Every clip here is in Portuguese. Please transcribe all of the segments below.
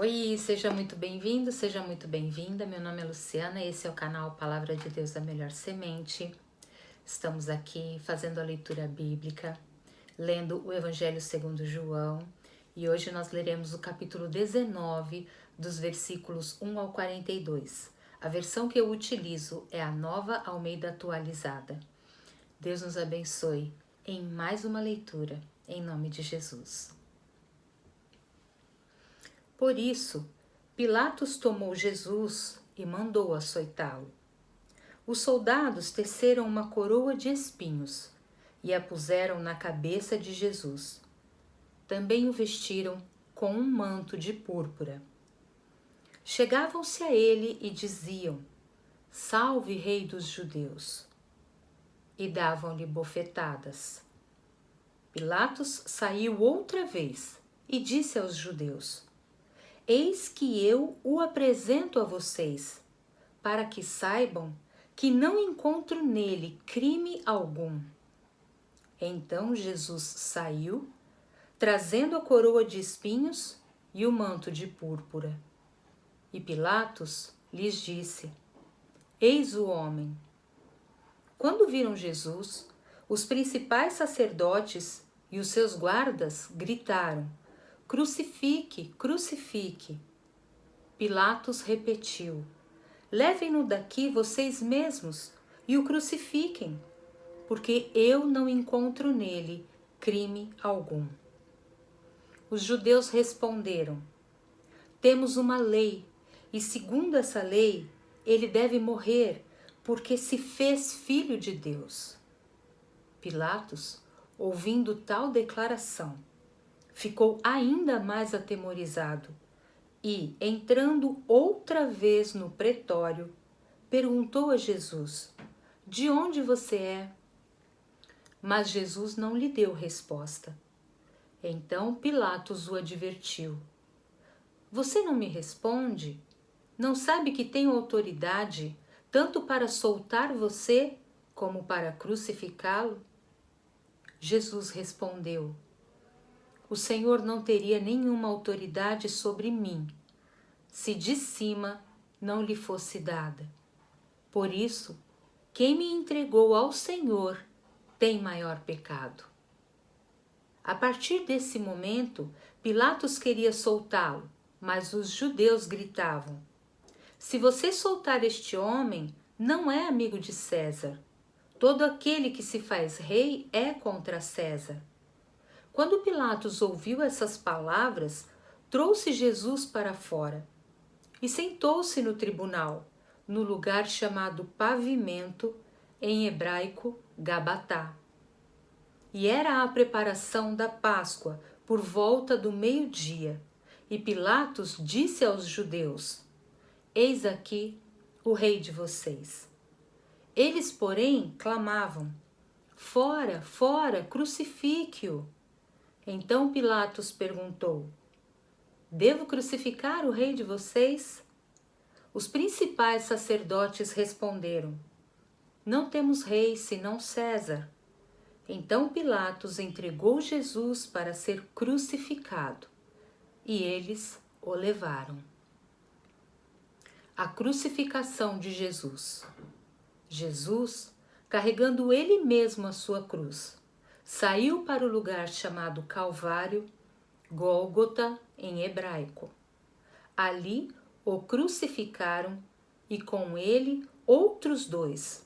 Oi, seja muito bem-vindo, seja muito bem-vinda. Meu nome é Luciana, esse é o canal Palavra de Deus da Melhor Semente. Estamos aqui fazendo a leitura bíblica, lendo o Evangelho segundo João, e hoje nós leremos o capítulo 19, dos versículos 1 ao 42. A versão que eu utilizo é a Nova Almeida Atualizada. Deus nos abençoe em mais uma leitura, em nome de Jesus. Por isso, Pilatos tomou Jesus e mandou açoitá-lo. Os soldados teceram uma coroa de espinhos e a puseram na cabeça de Jesus. Também o vestiram com um manto de púrpura. Chegavam-se a ele e diziam: Salve, Rei dos Judeus! E davam-lhe bofetadas. Pilatos saiu outra vez e disse aos judeus: Eis que eu o apresento a vocês, para que saibam que não encontro nele crime algum. Então Jesus saiu, trazendo a coroa de espinhos e o manto de púrpura. E Pilatos lhes disse: Eis o homem. Quando viram Jesus, os principais sacerdotes e os seus guardas gritaram: Crucifique, crucifique! Pilatos repetiu: Levem-no daqui vocês mesmos e o crucifiquem, porque eu não encontro nele crime algum. Os judeus responderam: Temos uma lei, e segundo essa lei, ele deve morrer, porque se fez filho de Deus. Pilatos, ouvindo tal declaração, ficou ainda mais atemorizado e, entrando outra vez no pretório, perguntou a Jesus: De onde você é? Mas Jesus não lhe deu resposta. Então Pilatos o advertiu: Você não me responde? Não sabe que tenho autoridade tanto para soltar você como para crucificá-lo? Jesus respondeu: O Senhor não teria nenhuma autoridade sobre mim, se de cima não lhe fosse dada. Por isso, quem me entregou ao Senhor tem maior pecado. A partir desse momento, Pilatos queria soltá-lo, mas os judeus gritavam: Se você soltar este homem, não é amigo de César. Todo aquele que se faz rei é contra César. Quando Pilatos ouviu essas palavras, trouxe Jesus para fora e sentou-se no tribunal, no lugar chamado Pavimento, em hebraico, Gabatá. E era a preparação da Páscoa, por volta do meio-dia. E Pilatos disse aos judeus: Eis aqui o rei de vocês. Eles, porém, clamavam: Fora, fora, crucifique-o! Então Pilatos perguntou: Devo crucificar o rei de vocês? Os principais sacerdotes responderam: Não temos rei senão César. Então Pilatos entregou Jesus para ser crucificado, e eles o levaram. A crucificação de Jesus. Jesus, carregando ele mesmo a sua cruz, saiu para o lugar chamado Calvário, Gólgota em hebraico. Ali o crucificaram e com ele outros dois,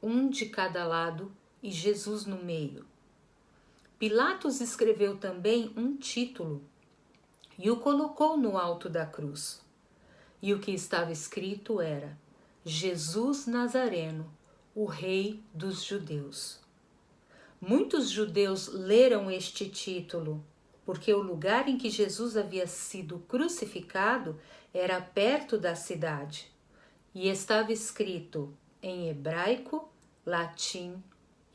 um de cada lado e Jesus no meio. Pilatos escreveu também um título e o colocou no alto da cruz. E o que estava escrito era: Jesus Nazareno, o Rei dos Judeus. Muitos judeus leram este título, porque o lugar em que Jesus havia sido crucificado era perto da cidade, e estava escrito em hebraico, latim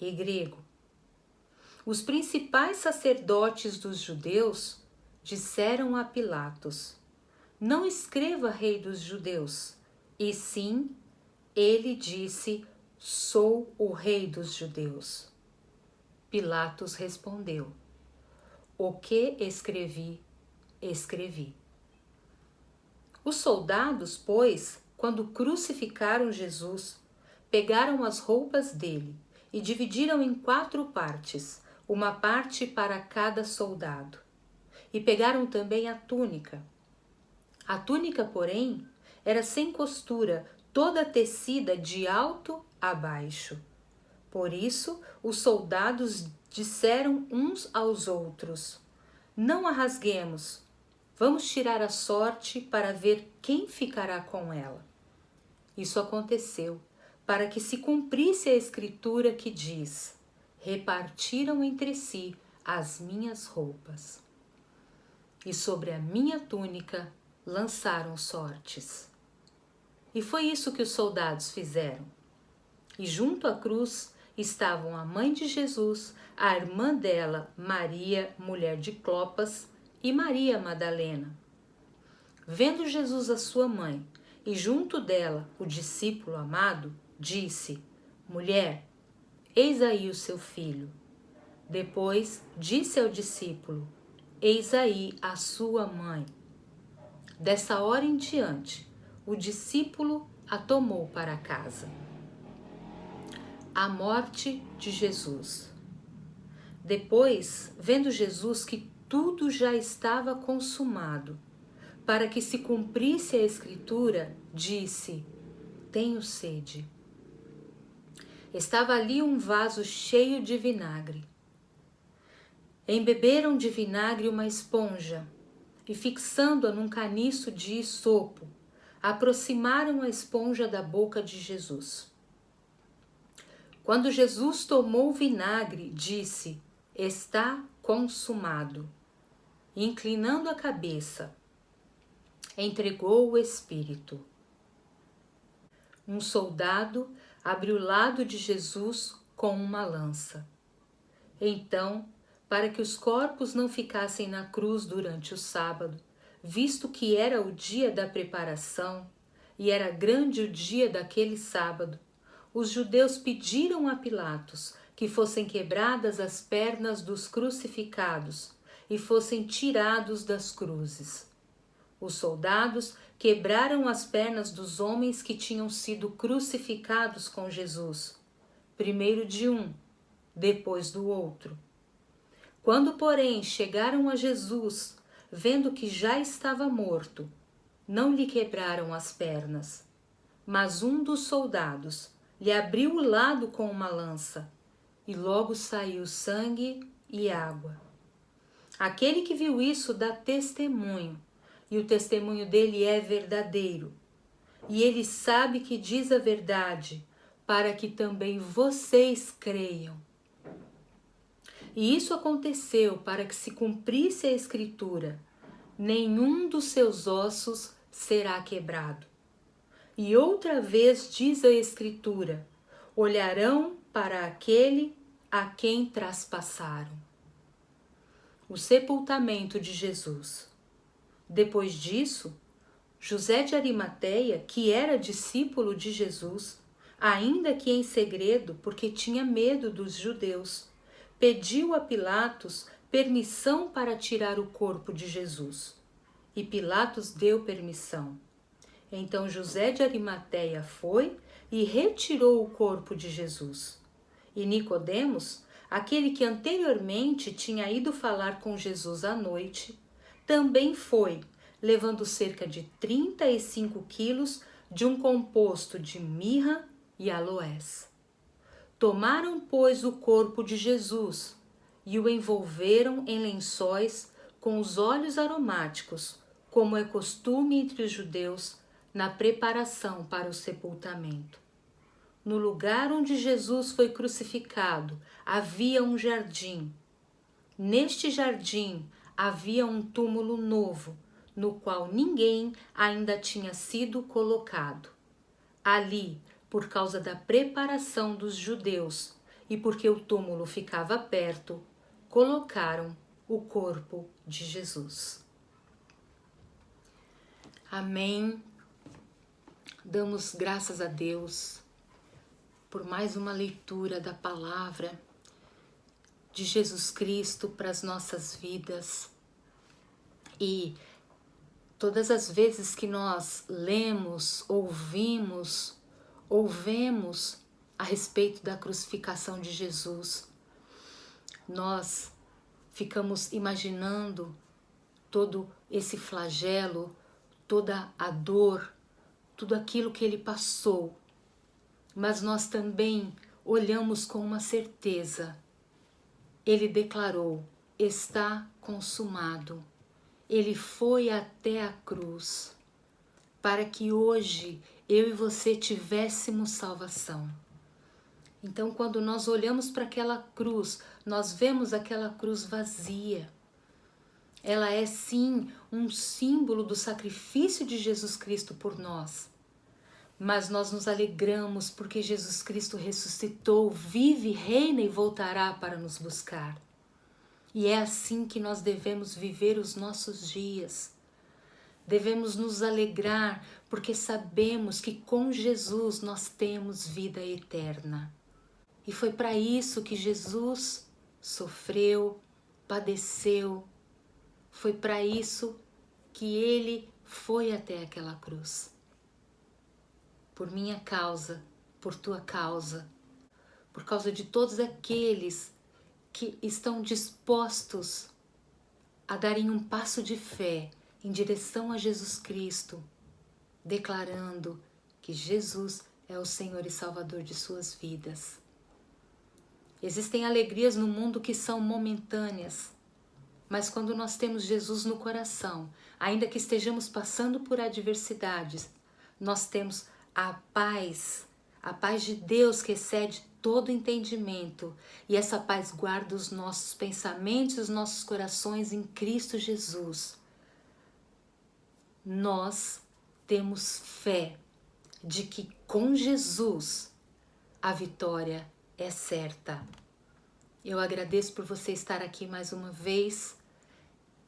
e grego. Os principais sacerdotes dos judeus disseram a Pilatos: Não escreva Rei dos Judeus, e sim, ele disse: Sou o Rei dos Judeus. Pilatos respondeu: O que escrevi, escrevi. Os soldados, pois, quando crucificaram Jesus, pegaram as roupas dele e dividiram em 4 partes, uma parte para cada soldado. E pegaram também a túnica. A túnica, porém, era sem costura, toda tecida de alto a baixo. Por isso, os soldados disseram uns aos outros: não a rasguemos, vamos tirar a sorte para ver quem ficará com ela. Isso aconteceu para que se cumprisse a escritura que diz: repartiram entre si as minhas roupas, e sobre a minha túnica lançaram sortes. E foi isso que os soldados fizeram. E junto à cruz estavam a mãe de Jesus, a irmã dela, Maria, mulher de Clopas, e Maria Madalena. Vendo Jesus a sua mãe, e junto dela o discípulo amado, disse: mulher, eis aí o seu filho. Depois disse ao discípulo: eis aí a sua mãe. Dessa hora em diante, o discípulo a tomou para casa. A morte de Jesus. Depois, vendo Jesus que tudo já estava consumado, para que se cumprisse a escritura, disse: tenho sede. Estava ali um vaso cheio de vinagre. Embeberam de vinagre uma esponja e, fixando-a num caniço de isopo, aproximaram a esponja da boca de Jesus. Quando Jesus tomou o vinagre, disse: está consumado. E, inclinando a cabeça, entregou o Espírito. Um soldado abriu o lado de Jesus com uma lança. Então, para que os corpos não ficassem na cruz durante o sábado, visto que era o dia da preparação e era grande o dia daquele sábado, os judeus pediram a Pilatos que fossem quebradas as pernas dos crucificados e fossem tirados das cruzes. Os soldados quebraram as pernas dos homens que tinham sido crucificados com Jesus, primeiro de um, depois do outro. Quando, porém, chegaram a Jesus, vendo que já estava morto, não lhe quebraram as pernas, mas um dos soldados lhe abriu o lado com uma lança, e logo saiu sangue e água. Aquele que viu isso dá testemunho, e o testemunho dele é verdadeiro. E ele sabe que diz a verdade, para que também vocês creiam. E isso aconteceu para que se cumprisse a escritura: nenhum dos seus ossos será quebrado. E outra vez diz a escritura: olharão para aquele a quem traspassaram. O sepultamento de Jesus. Depois disso, José de Arimateia, que era discípulo de Jesus, ainda que em segredo, porque tinha medo dos judeus, pediu a Pilatos permissão para tirar o corpo de Jesus. E Pilatos deu permissão. Então José de Arimateia foi e retirou o corpo de Jesus. E Nicodemos, aquele que anteriormente tinha ido falar com Jesus à noite, também foi, levando cerca de 35 quilos de um composto de mirra e aloés. Tomaram, pois, o corpo de Jesus e o envolveram em lençóis com os óleos aromáticos, como é costume entre os judeus na preparação para o sepultamento. No lugar onde Jesus foi crucificado havia um jardim. Neste jardim havia um túmulo novo, no qual ninguém ainda tinha sido colocado. Ali, por causa da preparação dos judeus e porque o túmulo ficava perto, colocaram o corpo de Jesus. Amém. Damos graças a Deus por mais uma leitura da palavra de Jesus Cristo para as nossas vidas. E Todas as vezes que nós lemos, ouvimos ou vemos a respeito da crucificação de Jesus, nós ficamos imaginando todo esse flagelo, toda a dor, tudo aquilo que ele passou. Mas nós também olhamos com uma certeza. Ele declarou: está consumado. Ele foi até a cruz para que hoje eu e você tivéssemos salvação. Então, quando nós olhamos para aquela cruz, nós vemos aquela cruz vazia. Ela é sim um símbolo do sacrifício de Jesus Cristo por nós. Mas nós nos alegramos porque Jesus Cristo ressuscitou, vive, reina e voltará para nos buscar. E é assim que nós devemos viver os nossos dias. Devemos nos alegrar porque sabemos que com Jesus nós temos vida eterna. E foi para isso que Jesus sofreu, padeceu. Foi para isso que ele foi até aquela cruz. Por minha causa, por tua causa, por causa de todos aqueles que estão dispostos a darem um passo de fé em direção a Jesus Cristo, declarando que Jesus é o Senhor e Salvador de suas vidas. Existem alegrias no mundo que são momentâneas, mas quando nós temos Jesus no coração, ainda que estejamos passando por adversidades, nós temos a paz de Deus que excede todo entendimento, e essa paz guarda os nossos pensamentos e os nossos corações em Cristo Jesus. Nós temos fé de que com Jesus a vitória é certa. Eu agradeço por você estar aqui mais uma vez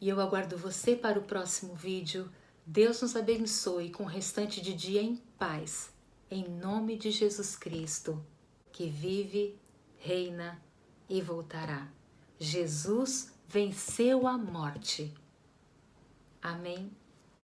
e eu aguardo você para o próximo vídeo. Deus nos abençoe com o restante de dia em paz, em nome de Jesus Cristo, que vive, reina e voltará. Jesus venceu a morte. Amém.